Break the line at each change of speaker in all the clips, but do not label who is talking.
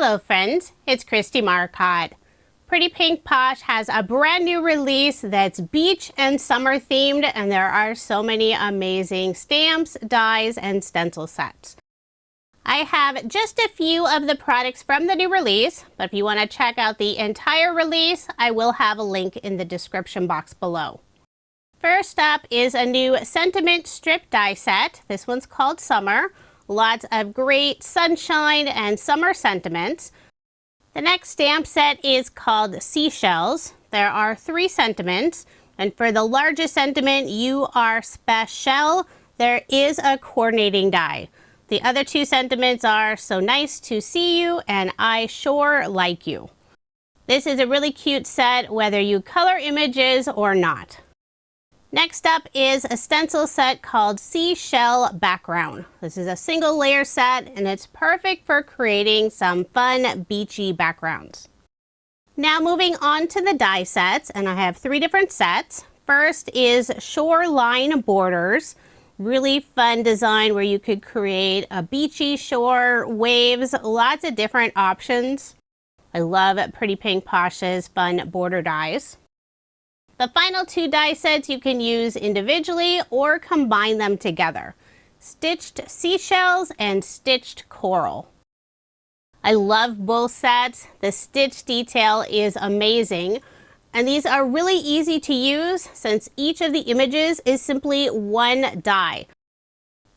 Hello friends, it's Kristie Marcotte. Pretty Pink Posh has a brand new release that's beach and summer themed, and there are so many amazing stamps, dies, and stencil sets. I have just a few of the products from the new release, but if you want to check out the entire release, I will have a link in the description box below. First up is a new sentiment strip die set. This one's called Summer. Lots of great sunshine and summer sentiments. The next stamp set is called Seashells. There are 3 sentiments, and for the largest sentiment, you are special, there is a coordinating die. The other 2 sentiments are so nice to see you and I sure like you. This is a really cute set whether you color images or not. Next up is a stencil set called Seashell Background. This is a single layer set and it's perfect for creating some fun beachy backgrounds. Now moving on to the die sets, and I have 3 different sets. First is Shoreline Borders. Really fun design where you could create a beachy shore, waves, lots of different options. I love Pretty Pink Posh's fun border dies. The final 2 die sets you can use individually or combine them together. Stitched Seashells and Stitched Coral. I love both sets. The stitch detail is amazing. And these are really easy to use since each of the images is simply one die.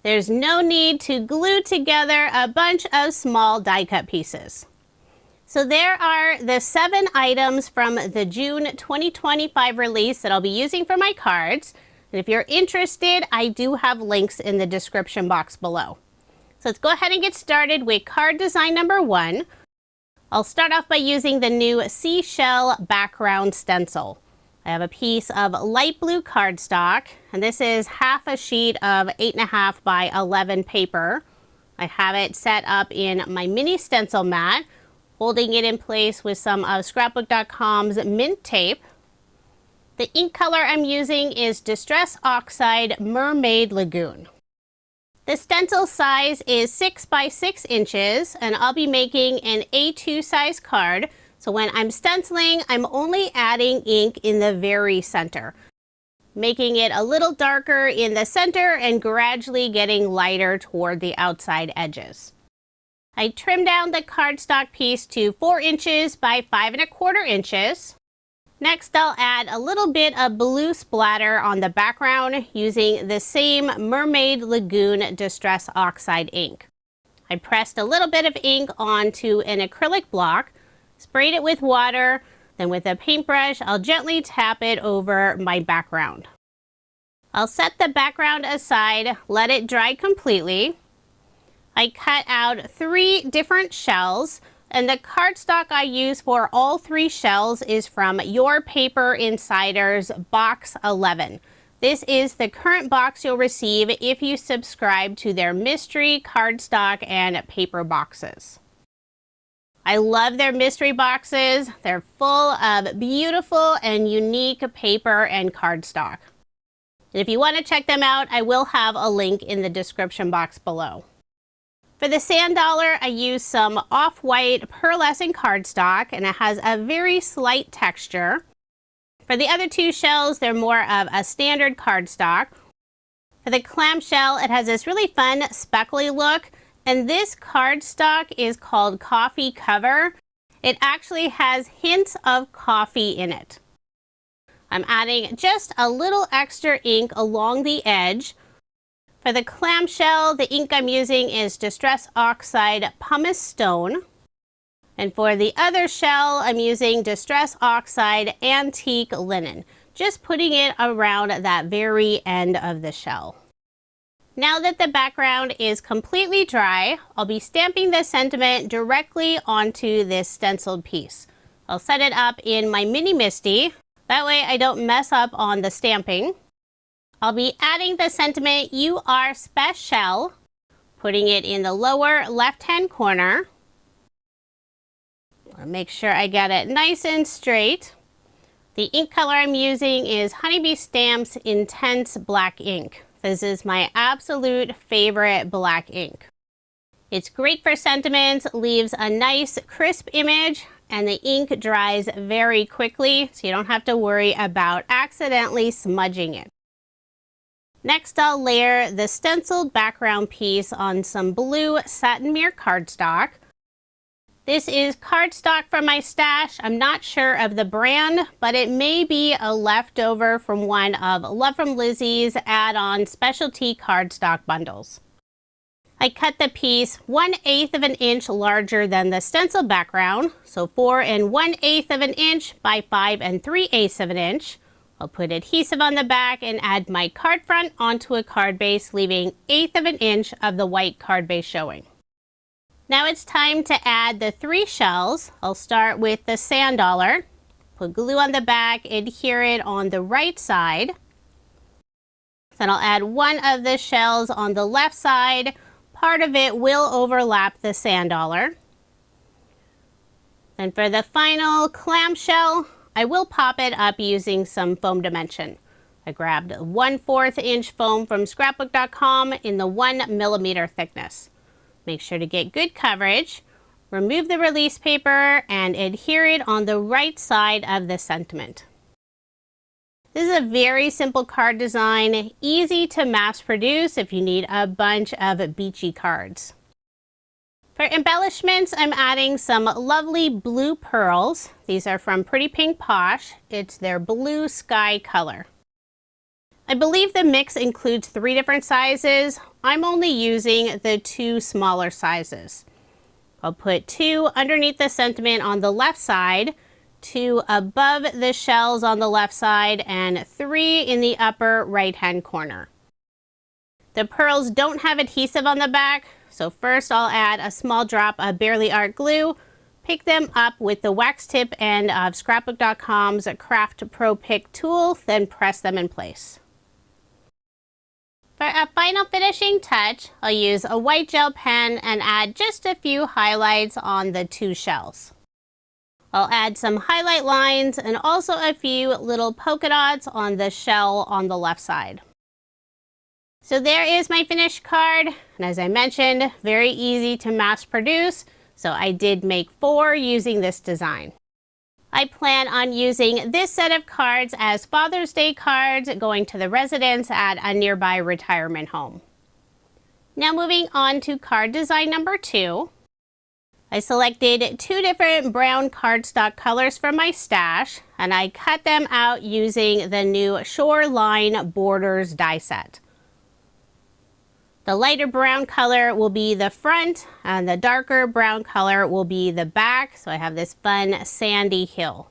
There's no need to glue together a bunch of small die cut pieces. So there are the 7 items from the June 2025 release that I'll be using for my cards. And if you're interested, I do have links in the description box below. So let's go ahead and get started with card design number 1. I'll start off by using the new Seashell background stencil. I have a piece of light blue cardstock, and this is half a sheet of 8.5 by 11 paper. I have it set up in my mini stencil mat, holding it in place with some of Scrapbook.com's mint tape. The ink color I'm using is Distress Oxide Mermaid Lagoon. The stencil size is 6 by 6 inches, and I'll be making an A2 size card. So when I'm stenciling, I'm only adding ink in the very center, making it a little darker in the center and gradually getting lighter toward the outside edges. I trimmed down the cardstock piece to 4 inches by 5.25 inches. Next, I'll add a little bit of blue splatter on the background using the same Mermaid Lagoon Distress Oxide ink. I pressed a little bit of ink onto an acrylic block, sprayed it with water, then with a paintbrush, I'll gently tap it over my background. I'll set the background aside, let it dry completely. I cut out 3 different shells, and the cardstock I use for all 3 shells is from Your Paper Insider's Box 11. This is the current box you'll receive if you subscribe to their mystery cardstock and paper boxes. I love their mystery boxes. They're full of beautiful and unique paper and cardstock. And if you want to check them out, I will have a link in the description box below. For the sand dollar, I used some off-white pearlescent cardstock, and it has a very slight texture. For the other 2 shells, they're more of a standard cardstock. For the clamshell, it has this really fun speckly look, and this cardstock is called Coffee Cover. It actually has hints of coffee in it. I'm adding just a little extra ink along the edge. For the clamshell, the ink I'm using is Distress Oxide Pumice Stone. And for the other shell, I'm using Distress Oxide Antique Linen, just putting it around that very end of the shell. Now that the background is completely dry, I'll be stamping the sentiment directly onto this stenciled piece. I'll set it up in my mini MISTI. That way I don't mess up on the stamping. I'll be adding the sentiment, You Are Special, putting it in the lower left-hand corner. I'll make sure I get it nice and straight. The ink color I'm using is Honeybee Stamp's Intense Black ink. This is my absolute favorite black ink. It's great for sentiments, leaves a nice crisp image, and the ink dries very quickly, so you don't have to worry about accidentally smudging it. Next, I'll layer the stenciled background piece on some blue satin mirror cardstock. This is cardstock from my stash. I'm not sure of the brand, but it may be a leftover from one of Love from Lizzie's add-on specialty cardstock bundles. I cut the piece 1/8 of an inch larger than the stencil background, so 4 1/8 of an inch by 5 3/8 of an inch. I'll put adhesive on the back and add my card front onto a card base, leaving 1/8 of an inch of the white card base showing. Now it's time to add the 3 shells. I'll start with the sand dollar. Put glue on the back, adhere it on the right side. Then I'll add one of the shells on the left side. Part of it will overlap the sand dollar. Then for the final clamshell, I will pop it up using some foam dimension. I grabbed 1/4 inch foam from scrapbook.com in the 1mm thickness. Make sure to get good coverage. Remove the release paper and adhere it on the right side of the sentiment. This is a very simple card design, easy to mass produce if you need a bunch of beachy cards. For embellishments, I'm adding some lovely blue pearls. These are from Pretty Pink Posh. It's their blue sky color. I believe the mix includes 3 different sizes. I'm only using the 2 smaller sizes. I'll put 2 underneath the sentiment on the left side, 2 above the shells on the left side, and 3 in the upper right-hand corner. The pearls don't have adhesive on the back, so first I'll add a small drop of Barely Art glue, pick them up with the wax tip end of scrapbook.com's Craft Pro Pick tool, then press them in place. For a final finishing touch, I'll use a white gel pen and add just a few highlights on the 2 shells. I'll add some highlight lines and also a few little polka dots on the shell on the left side. So there is my finished card, and as I mentioned, very easy to mass produce, so I did make 4 using this design. I plan on using this set of cards as Father's Day cards going to the residents at a nearby retirement home. Now moving on to card design number 2. I selected 2 different brown cardstock colors from my stash, and I cut them out using the new Shoreline Borders die set. The lighter brown color will be the front, and the darker brown color will be the back, so I have this fun sandy hill.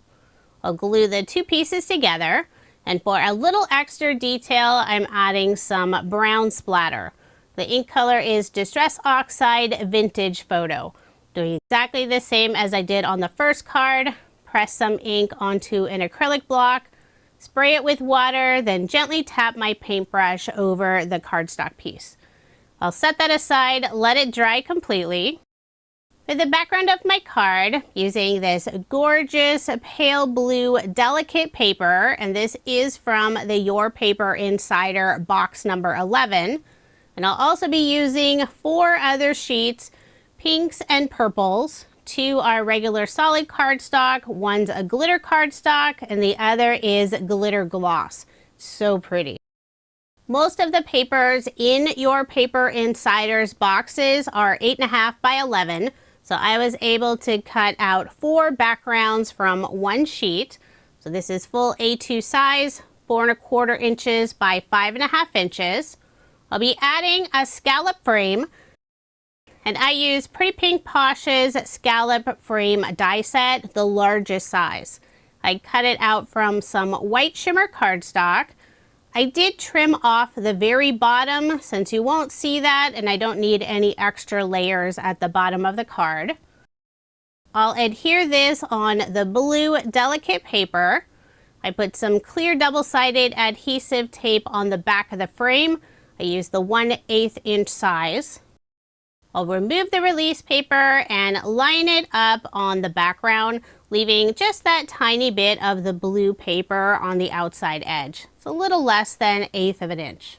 I'll glue the 2 pieces together, and for a little extra detail, I'm adding some brown splatter. The ink color is Distress Oxide Vintage Photo. Doing exactly the same as I did on the first card. Press some ink onto an acrylic block, spray it with water, then gently tap my paintbrush over the cardstock piece. I'll set that aside, let it dry completely. For the background of my card, using this gorgeous pale blue delicate paper, and this is from the Your Paper Insider box number 11. And I'll also be using 4 other sheets, pinks and purples. 2 are regular solid cardstock, one's a glitter cardstock, and the other is glitter gloss. So pretty. Most of the papers in Your Paper Insider's boxes are 8.5 by 11, so I was able to cut out 4 backgrounds from 1 sheet. So this is full A2 size, 4¼ inches by 5.5 inches. I'll be adding a scallop frame, and I use Pretty Pink Posh's scallop frame die set, the largest size. I cut it out from some white shimmer cardstock. I did trim off the very bottom since you won't see that, and I don't need any extra layers at the bottom of the card. I'll adhere this on the blue delicate paper. I put some clear double-sided adhesive tape on the back of the frame. I used the 1/8 inch size. I'll remove the release paper and line it up on the background, leaving just that tiny bit of the blue paper on the outside edge. It's a little less than 1/8 of an inch.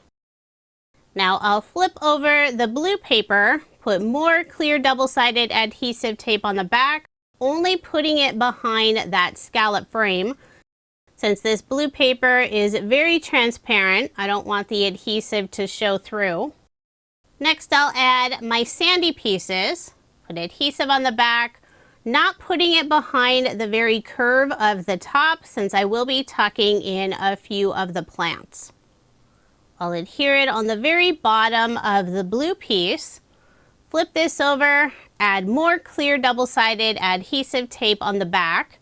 Now I'll flip over the blue paper, put more clear double-sided adhesive tape on the back, only putting it behind that scallop frame. Since this blue paper is very transparent, I don't want the adhesive to show through. Next, I'll add my sandy pieces, put adhesive on the back, not putting it behind the very curve of the top since I will be tucking in a few of the plants. I'll adhere it on the very bottom of the blue piece, flip this over, add more clear double-sided adhesive tape on the back.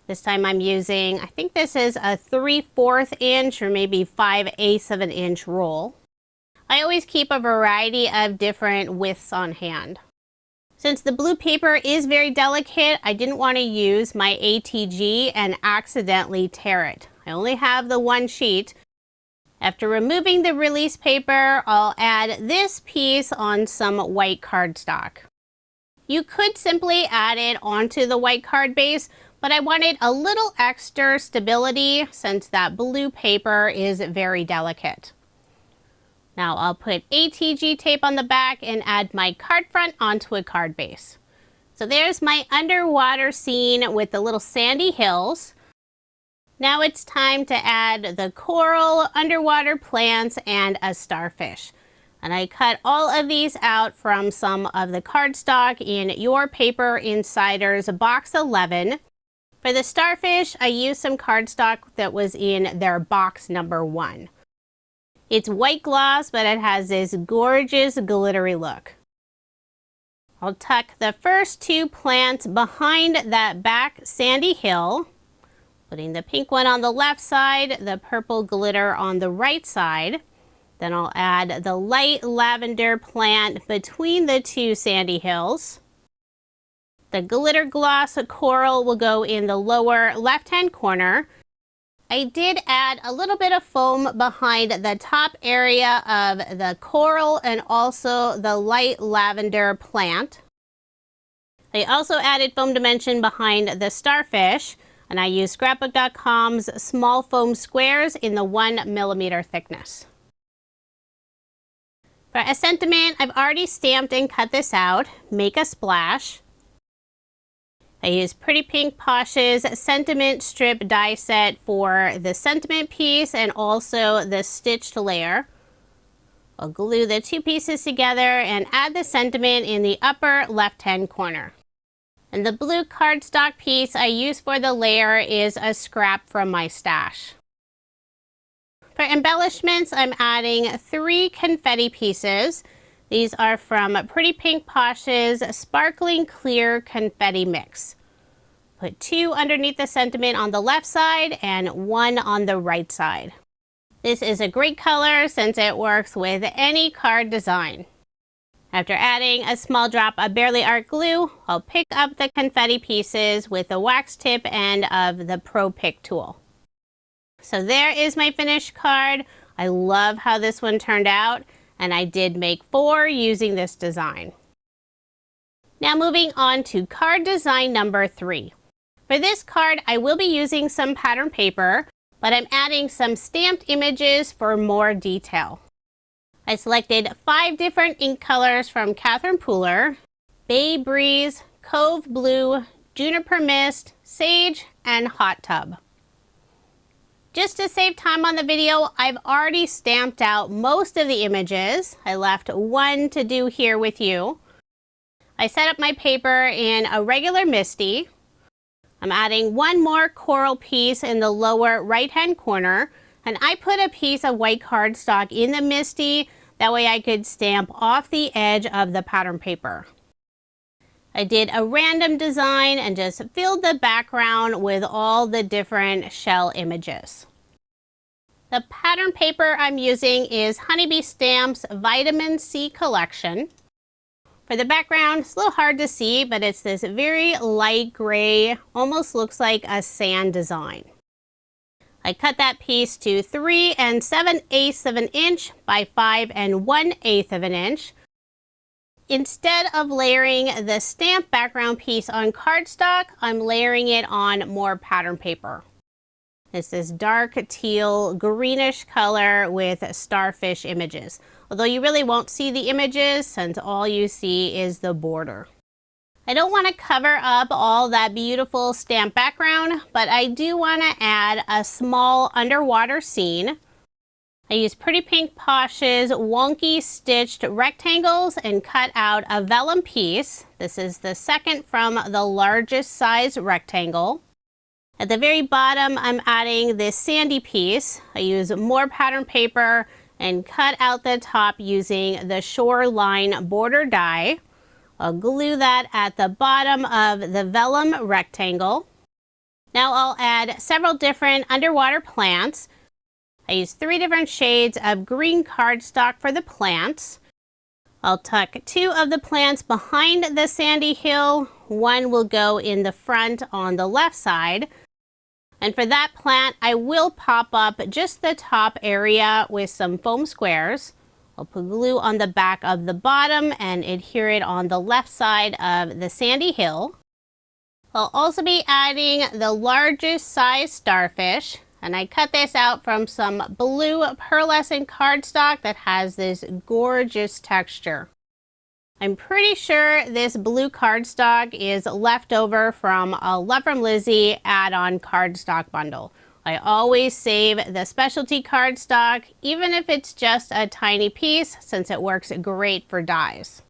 This time I'm using, I think this is a 3/4 inch or maybe 5/8 of an inch roll. I always keep a variety of different widths on hand. Since the blue paper is very delicate, I didn't want to use my ATG and accidentally tear it. I only have the one sheet. After removing the release paper, I'll add this piece on some white cardstock. You could simply add it onto the white card base, but I wanted a little extra stability since that blue paper is very delicate. Now I'll put ATG tape on the back and add my card front onto a card base. So there's my underwater scene with the little sandy hills. Now it's time to add the coral, underwater plants, and a starfish. And I cut all of these out from some of the cardstock in Your Paper Insiders box 11. For the starfish, I used some cardstock that was in their box number 1. It's white gloss, but it has this gorgeous glittery look. I'll tuck the first 2 plants behind that back sandy hill, putting the pink one on the left side, the purple glitter on the right side. Then I'll add the light lavender plant between the 2 sandy hills. The glitter gloss coral will go in the lower left-hand corner. I did add a little bit of foam behind the top area of the coral and also the light lavender plant. I also added foam dimension behind the starfish, and I used scrapbook.com's small foam squares in the 1mm thickness. For a sentiment, I've already stamped and cut this out. Make a splash. I used Pretty Pink Posh's sentiment strip die set for the sentiment piece and also the stitched layer. I'll glue the 2 pieces together and add the sentiment in the upper left-hand corner. And the blue cardstock piece I used for the layer is a scrap from my stash. For embellishments, I'm adding 3 confetti pieces. These are from Pretty Pink Posh's Sparkling Clear Confetti Mix. Put 2 underneath the sentiment on the left side and 1 on the right side. This is a great color since it works with any card design. After adding a small drop of Barely Art glue, I'll pick up the confetti pieces with the wax tip end of the Pro Pick tool. So there is my finished card. I love how this one turned out. And I did make 4 using this design. Now moving on to card design number 3. For this card, I will be using some pattern paper, but I'm adding some stamped images for more detail. I selected 5 different ink colors from Catherine Pooler: Bay Breeze, Cove Blue, Juniper Mist, Sage, and Hot Tub. Just to save time on the video, I've already stamped out most of the images. I left 1 to do here with you. I set up my paper in a regular MISTI. I'm adding 1 more coral piece in the lower right-hand corner, and I put a piece of white cardstock in the MISTI. That way I could stamp off the edge of the pattern paper. I did a random design and just filled the background with all the different shell images. The pattern paper I'm using is Honeybee Stamps Vitamin C Collection. For the background, it's a little hard to see, but it's this very light gray, almost looks like a sand design. I cut that piece to 3 7/8 of an inch by 5 1/8 of an inch. Instead of layering the stamp background piece on cardstock, I'm layering it on more pattern paper. This is dark teal greenish color with starfish images. although you really won't see the images since all you see is the border. I don't want to cover up all that beautiful stamp background, but I do want to add a small underwater scene. I use Pretty Pink Posh's Wonky stitched rectangles and cut out a vellum piece. This is the second from the largest size rectangle. At the very bottom, I'm adding this sandy piece. I use more pattern paper and cut out the top using the Shoreline border die. I'll glue that at the bottom of the vellum rectangle. Now I'll add several different underwater plants. I use 3 different shades of green cardstock for the plants. I'll tuck 2 of the plants behind the sandy hill. One will go in the front on the left side. And for that plant, I will pop up just the top area with some foam squares. I'll put glue on the back of the bottom and adhere it on the left side of the sandy hill. I'll also be adding the largest size starfish, and I cut this out from some blue pearlescent cardstock that has this gorgeous texture. I'm pretty sure this blue cardstock is leftover from a Love from Lizzie add-on cardstock bundle. I always save the specialty cardstock, even if it's just a tiny piece, since it works great for dies.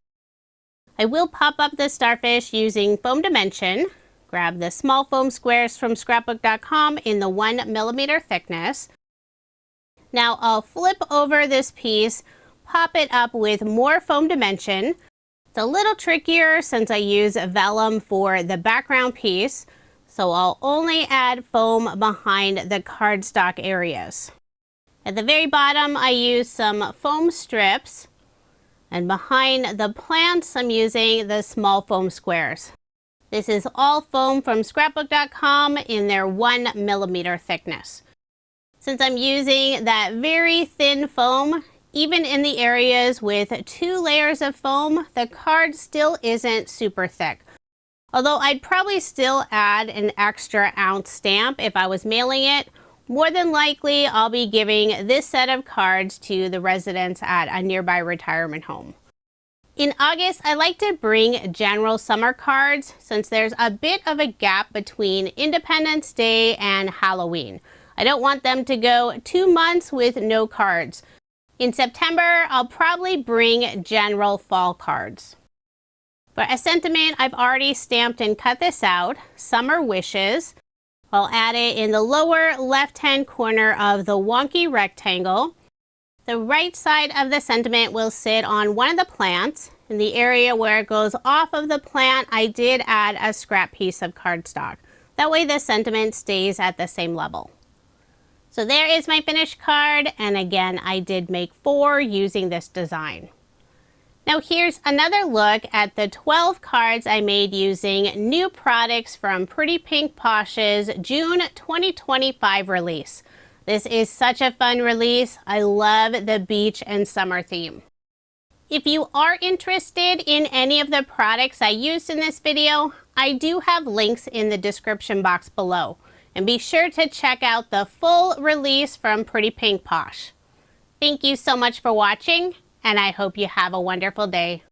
I will pop up the starfish using foam dimension. Grab the small foam squares from scrapbook.com in the 1mm thickness. Now I'll flip over this piece, pop it up with more foam dimension. It's a little trickier since I use vellum for the background piece, so I'll only add foam behind the cardstock areas. At the very bottom, I use some foam strips, and behind the plants, I'm using the small foam squares. This is all foam from scrapbook.com in their 1mm thickness. Since I'm using that very thin foam, even in the areas with 2 layers of foam, the card still isn't super thick. Although I'd probably still add an extra ounce stamp if I was mailing it. More than likely, I'll be giving this set of cards to the residents at a nearby retirement home. In August, I like to bring general summer cards since there's a bit of a gap between Independence Day and Halloween. I don't want them to go 2 months with no cards. In September, I'll probably bring general fall cards. For a sentiment, I've already stamped and cut this out, Summer Wishes. I'll add it in the lower left-hand corner of the Wonky rectangle. The right side of the sentiment will sit on one of the plants. In the area where it goes off of the plant, I did add a scrap piece of cardstock. That way the sentiment stays at the same level. So there is my finished card, and again, I did make 4 using this design. Now here's another look at the 12 cards I made using new products from Pretty Pink Posh's June 2025 release. This is such a fun release. I love the beach and summer theme. If you are interested in any of the products I used in this video, I do have links in the description box below. And be sure to check out the full release from Pretty Pink Posh. Thank you so much for watching, and I hope you have a wonderful day.